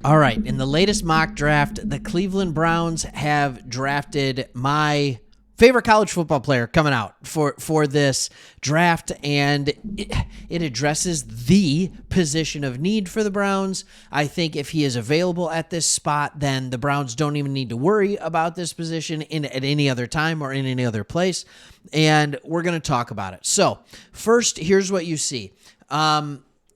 All right, in the latest mock draft, the Cleveland Browns have drafted my favorite college football player coming out for this draft, and it addresses the position of need for the Browns. I think if he is available at this spot, then the Browns don't even need to worry about this position at any other time or in any other place, and we're going to talk about it. So first, here's what you see.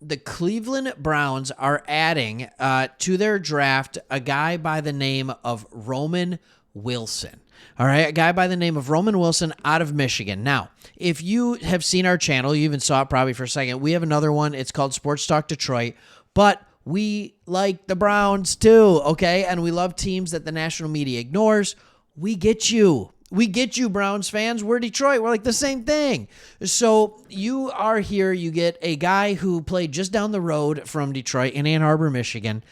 The Cleveland Browns are adding to their draft a guy by the name of Roman Wilson. All right, a guy by the name of Roman Wilson out of Michigan. Now, if you have seen our channel, you even saw it probably for a second, we have another one. It's called Sports Talk Detroit, but we like the Browns too, okay? And we love teams that the national media ignores. We get you. We get you, Browns fans. We're Detroit. We're like the same thing. So you are here. You get a guy who played just down the road from Detroit in Ann Arbor, Michigan,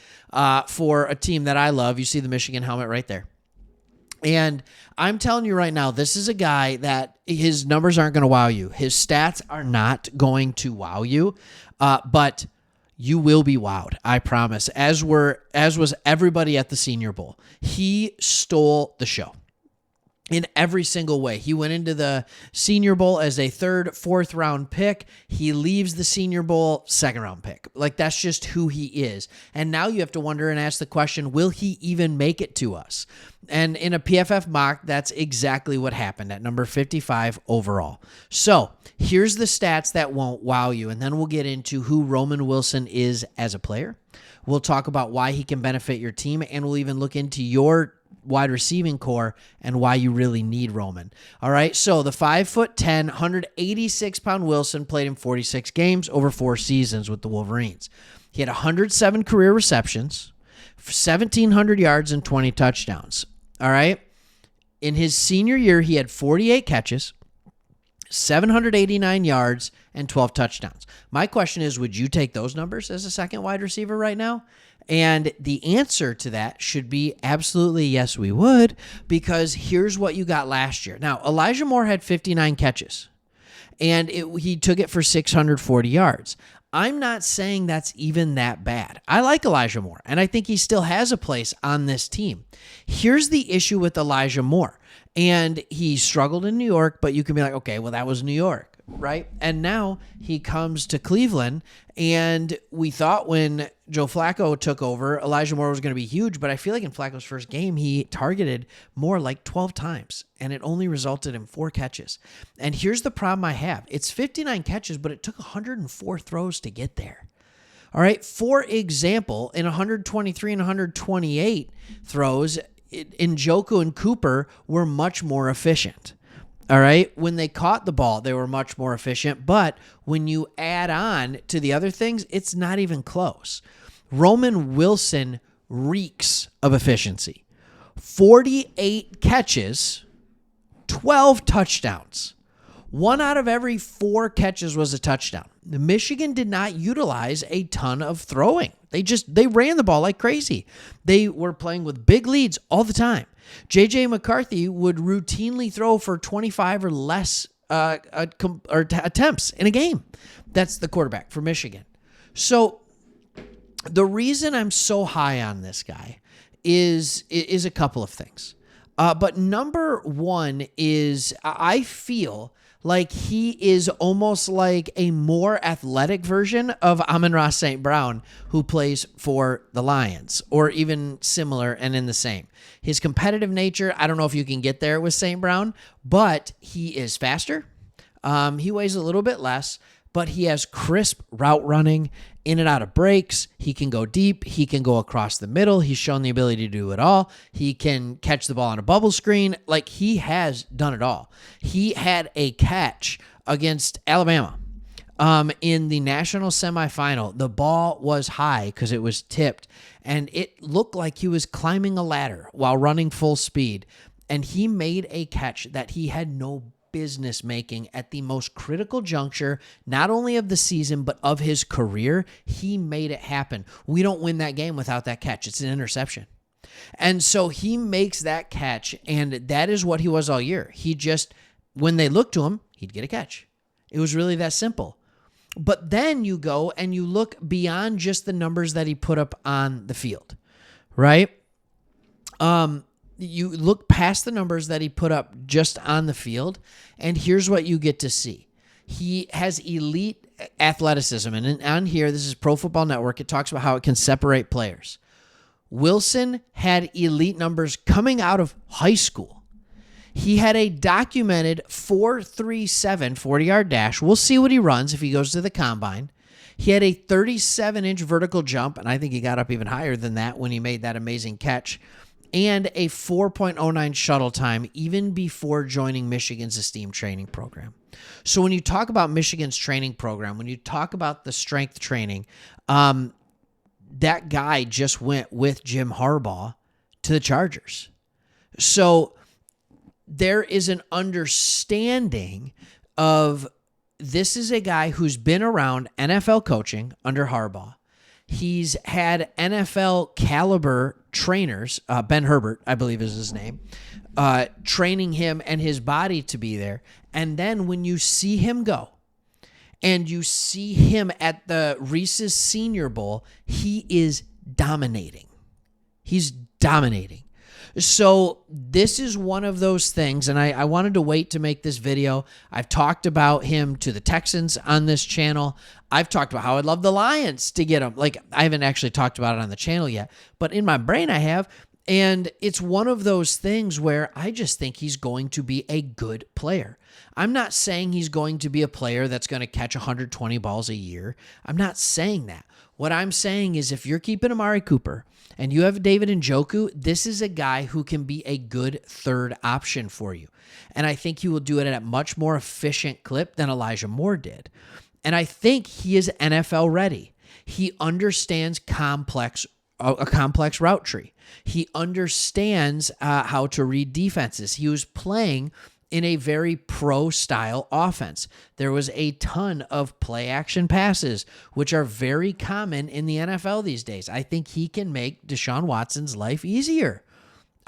for a team that I love. You see the Michigan helmet right there. And I'm telling you right now, this is a guy that his numbers aren't going to wow you. His stats are not going to wow you, but you will be wowed, I promise. As was everybody at the Senior Bowl. He stole the show. In every single way. He went into the Senior Bowl as a third, fourth round pick. He leaves the Senior Bowl, second round pick. Like, that's just who he is. And now you have to wonder and ask the question, will he even make it to us? And in a PFF mock, that's exactly what happened at number 55 overall. So here's the stats that won't wow you. And then we'll get into who Roman Wilson is as a player. We'll talk about why he can benefit your team. And we'll even look into your wide receiving core and why you really need Roman. All right, so the 5'10", 186-pound Wilson played in 46 games over 4 seasons with the Wolverines. He had 107 career receptions, 1,700 yards, and 20 touchdowns. All right, in his senior year, he had 48 catches, 789 yards, and 12 touchdowns. My question is, would you take those numbers as a second wide receiver right now? And the answer to that should be absolutely yes, we would, because here's what you got last year. Now, Elijah Moore had 59 catches, and he took it for 640 yards. I'm not saying that's even that bad. I like Elijah Moore, and I think he still has a place on this team. Here's the issue with Elijah Moore, and he struggled in New York, but you can be like, okay, well, that was New York. Right? And now he comes to Cleveland, and we thought when Joe Flacco took over, Elijah Moore was going to be huge, but I feel like in Flacco's first game, he targeted Moore like 12 times, and it only resulted in 4 catches. And here's the problem I have. It's 59 catches, but it took 104 throws to get there. All right? For example, in 123 and 128 throws, Njoku and Cooper were much more efficient. All right. When they caught the ball, they were much more efficient. But when you add on to the other things, it's not even close. Roman Wilson reeks of efficiency. 48 catches, 12 touchdowns. 1 out of every 4 catches was a touchdown. Michigan did not utilize a ton of throwing. They ran the ball like crazy. They were playing with big leads all the time. J.J. McCarthy would routinely throw for 25 or less attempts in a game. That's the quarterback for Michigan. So the reason I'm so high on this guy is a couple of things. But number one is I feel like he is almost like a more athletic version of Amon-Ra St. Brown, who plays for the Lions, or even similar and in the same. His competitive nature, I don't know if you can get there with St. Brown, but he is faster. He weighs a little bit less, but he has crisp route running, in and out of breaks. He can go deep. He can go across the middle. He's shown the ability to do it all. He can catch the ball on a bubble screen. Like, he has done it all. He had a catch against Alabama in the national semifinal. The ball was high because it was tipped, and it looked like he was climbing a ladder while running full speed. And he made a catch that he had no business making at the most critical juncture, not only of the season, but of his career. He made it happen. We don't win that game without that catch. It's an interception. And so he makes that catch, and that is what he was all year. He just, when they looked to him, he'd get a catch. It was really that simple. But then you go and you look beyond just the numbers that he put up on the field, right? You look past the numbers that he put up just on the field, and here's what you get to see. He has elite athleticism, and on here, this is Pro Football Network. It talks about how it can separate players. Wilson had elite numbers coming out of high school. He had a documented 4.37 40-yard dash. We'll see what he runs if he goes to the combine. He had a 37-inch vertical jump, and I think he got up even higher than that when he made that amazing catch, and a 4.09 shuttle time even before joining Michigan's esteemed training program. So when you talk about Michigan's training program, when you talk about the strength training, that guy just went with Jim Harbaugh to the Chargers. So there is an understanding of this is a guy who's been around NFL coaching under Harbaugh. He's had NFL caliber trainers, Ben Herbert, I believe is his name, training him and his body to be there. And then when you see him go and you see him at the Reese's Senior Bowl, he is dominating. He's dominating. So this is one of those things, and I wanted to wait to make this video. I've talked about him to the Texans on this channel. I've talked about how I'd love the Lions to get him. Like, I haven't actually talked about it on the channel yet, but in my brain I have. And it's one of those things where I just think he's going to be a good player. I'm not saying he's going to be a player that's going to catch 120 balls a year. I'm not saying that. What I'm saying is if you're keeping Amari Cooper and you have David Njoku, this is a guy who can be a good third option for you. And I think he will do it at a much more efficient clip than Elijah Moore did. And I think he is NFL ready. He understands a complex route tree. He understands how to read defenses. He was playing in a very pro-style offense. There was a ton of play-action passes, which are very common in the NFL these days. I think he can make Deshaun Watson's life easier.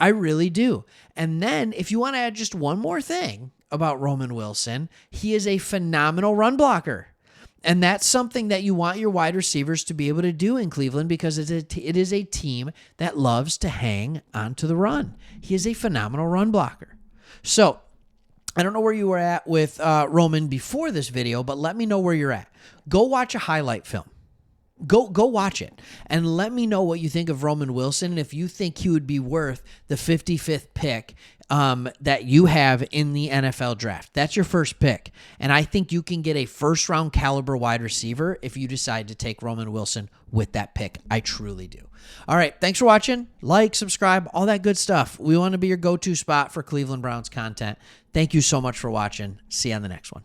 I really do. And then, if you want to add just one more thing about Roman Wilson, he is a phenomenal run blocker. And that's something that you want your wide receivers to be able to do in Cleveland because it is a team that loves to hang onto the run. He is a phenomenal run blocker. So, I don't know where you were at with Roman before this video, but let me know where you're at. Go watch a highlight film. Go watch it and let me know what you think of Roman Wilson and if you think he would be worth the 55th pick that you have in the NFL draft. That's your first pick. And I think you can get a first-round caliber wide receiver if you decide to take Roman Wilson with that pick. I truly do. All right, thanks for watching. Like, subscribe, all that good stuff. We want to be your go-to spot for Cleveland Browns content. Thank you so much for watching. See you on the next one.